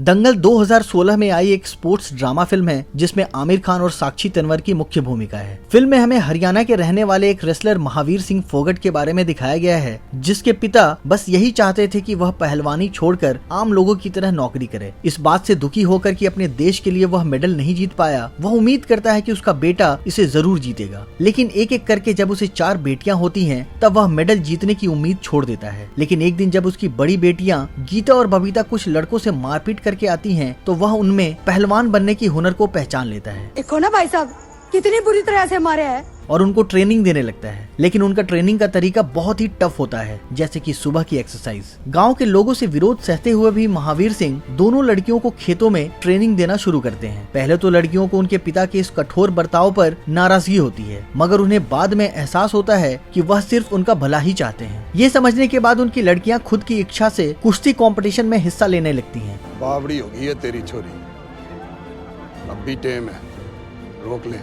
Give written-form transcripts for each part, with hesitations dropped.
दंगल 2016 में आई एक sports drama film है जिसमें आमिर खान और साक्षी तन्वर की मुख्य भूमिका है। फिल्म में हमें हरियाणा के रहने वाले एक रेसलर महावीर सिंह फोगट के बारे में दिखाया गया है, जिसके पिता बस यही चाहते थे कि वह पहलवानी छोड़कर आम लोगों की तरह नौकरी करे। इस बात से दुखी होकर कि अपने देश के लिए वह मेडल नहीं जीत पाया, वह उम्मीद करता है कि उसका बेटा इसे जरूर जीतेगा। लेकिन एक एक करके जब उसे 4 बेटियां होती हैं, तब वह मेडल जीतने की उम्मीद छोड़ देता है। लेकिन एक दिन जब उसकी बड़ी बेटियां गीता और बबीता कुछ लड़कों से मारपीट करके आती हैं, तो वह उनमें पहलवान बनने की हुनर को पहचान लेता है। देखो ना भाई साहब, कितनी बुरी तरह से मारे हैं। और उनको ट्रेनिंग देने लगता है। लेकिन उनका ट्रेनिंग का तरीका बहुत ही टफ होता है, जैसे कि सुबह की एक्सरसाइज। गांव के लोगों से विरोध सहते हुए भी महावीर सिंह दोनों लड़कियों को खेतों में ट्रेनिंग देना शुरू करते हैं। पहले तो लड़कियों को उनके पिता के इस कठोर बर्ताव पर नाराजगी होती है, मगर उन्हें बाद में एहसास होता है कि वह सिर्फ उनका भला ही चाहते हैं। ये समझने के बाद उनकी लड़कियां खुद की इच्छा से कुश्ती कंपटीशन में हिस्सा लेने लगती हैं। बावड़ी होगी है तेरी छोरी, अब भी टाइम है, रोक ले।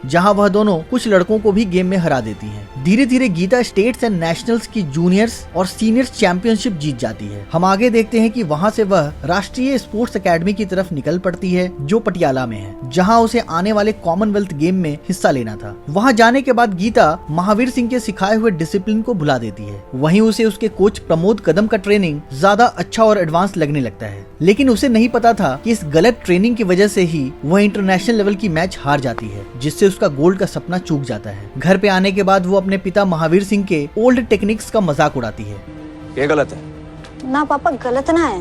जहां वह दोनों कुछ लड़कों को भी गेम में हरा देती हैं। धीरे धीरे गीता स्टेट्स एंड नेशनल्स की जूनियर्स और सीनियर्स चैंपियनशिप जीत जाती है। हम आगे देखते हैं कि वहां से वह राष्ट्रीय स्पोर्ट्स एकेडमी की तरफ निकल पड़ती है, जो पटियाला में है, जहां उसे आने वाले कॉमनवेल्थ गेम में हिस्सा लेना था। वहां जाने के बाद गीता महावीर सिंह के सिखाए हुए डिसिप्लिन को भुला देती है। वहीं उसे उसके कोच प्रमोद कदम का ट्रेनिंग ज्यादा अच्छा और एडवांस लगने लगता है। लेकिन उसे नहीं पता था कि इस गलत ट्रेनिंग की वजह से ही वह इंटरनेशनल लेवल की मैच हार जाती है, जिससे उसका गोल्ड का सपना चूक जाता है। घर पे आने के बाद वो अपने पिता महावीर सिंह के ओल्ड टेक्निक्स का मजाक उड़ाती है। ये गलत है ना पापा, गलत ना है,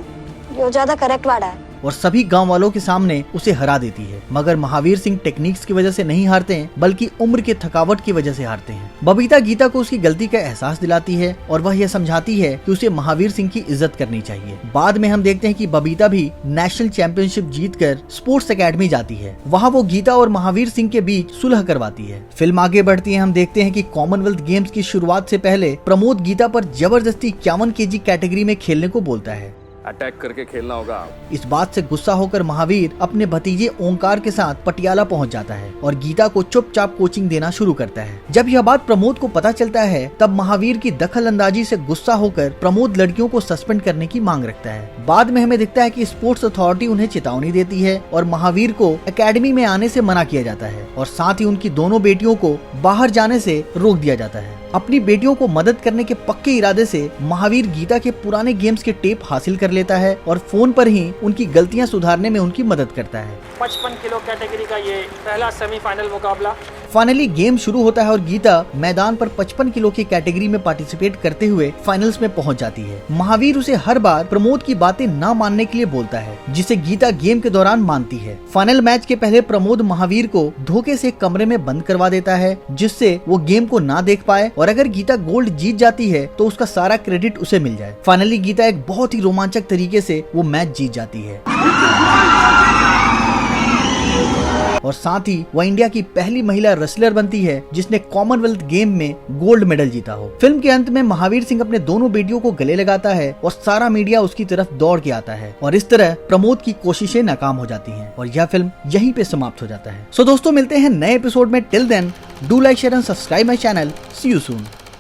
ये ज्यादा करेक्ट वाला है। और सभी गांव वालों के सामने उसे हरा देती है। मगर महावीर सिंह टेक्निक्स की वजह से नहीं हारते हैं, बल्कि उम्र के थकावट की वजह से हारते हैं। बबीता गीता को उसकी गलती का एहसास दिलाती है और वह यह समझाती है कि उसे महावीर सिंह की इज्जत करनी चाहिए। बाद में हम देखते हैं कि बबीता भी नेशनल चैंपियनशिप जीतकर स्पोर्ट्स एकेडमी जाती है। वहाँ वो गीता और महावीर सिंह के बीच सुलह करवाती है। फिल्म आगे बढ़ती है। हम देखते हैं कि कॉमनवेल्थ गेम्स की शुरुआत से पहले प्रमोद गीता पर जबरदस्ती 51 kg कैटेगरी में खेलने को बोलता है। अटैक करके खेलना होगा। इस बात से गुस्सा होकर महावीर अपने भतीजे ओंकार के साथ पटियाला पहुंच जाता है और गीता को चुपचाप कोचिंग देना शुरू करता है। जब यह बात प्रमोद को पता चलता है, तब महावीर की दखल अंदाजी से गुस्सा होकर प्रमोद लड़कियों को सस्पेंड करने की मांग रखता है। बाद में हमें दिखता है कि स्पोर्ट्स अथॉरिटी उन्हें चेतावनी देती है और महावीर को एकेडमी में आने से मना किया जाता है और साथ ही उनकी दोनों बेटियों को बाहर जाने से रोक दिया जाता है। अपनी बेटियों को मदद करने के पक्के इरादे से महावीर गीता के पुराने गेम्स के टेप हासिल कर लेता है और फोन पर ही उनकी गलतियां सुधारने में उनकी मदद करता है। 55 किलो कैटेगरी का ये पहला सेमीफाइनल मुकाबला। फाइनली गेम शुरू होता है और गीता मैदान पर 55 किलो की कैटेगरी में पार्टिसिपेट करते हुए फाइनल्स में पहुंच जाती है। महावीर उसे हर बार प्रमोद की बातें ना मानने के लिए बोलता है, जिसे गीता गेम के दौरान मानती है। फाइनल मैच के पहले प्रमोद महावीर को धोखे से कमरे में बंद करवा देता है, जिससे वो गेम को ना देख पाए और अगर गीता गोल्ड जीत जाती है तो उसका सारा क्रेडिट उसे मिल जाए। फाइनली गीता एक बहुत ही रोमांचक तरीके से वो मैच जीत जाती है और साथ ही वह इंडिया की पहली महिला रेसलर बनती है जिसने कॉमनवेल्थ गेम में गोल्ड मेडल जीता हो। फिल्म के अंत में महावीर सिंह अपने दोनों बेटियों को गले लगाता है और सारा मीडिया उसकी तरफ दौड़ के आता है और इस तरह प्रमोद की कोशिशें नाकाम हो जाती हैं और यह फिल्म यहीं पे समाप्त हो जाता है। सो दोस्तों, मिलते हैं नए एपिसोड में। Till then, do like, share and subscribe my channel. See you soon.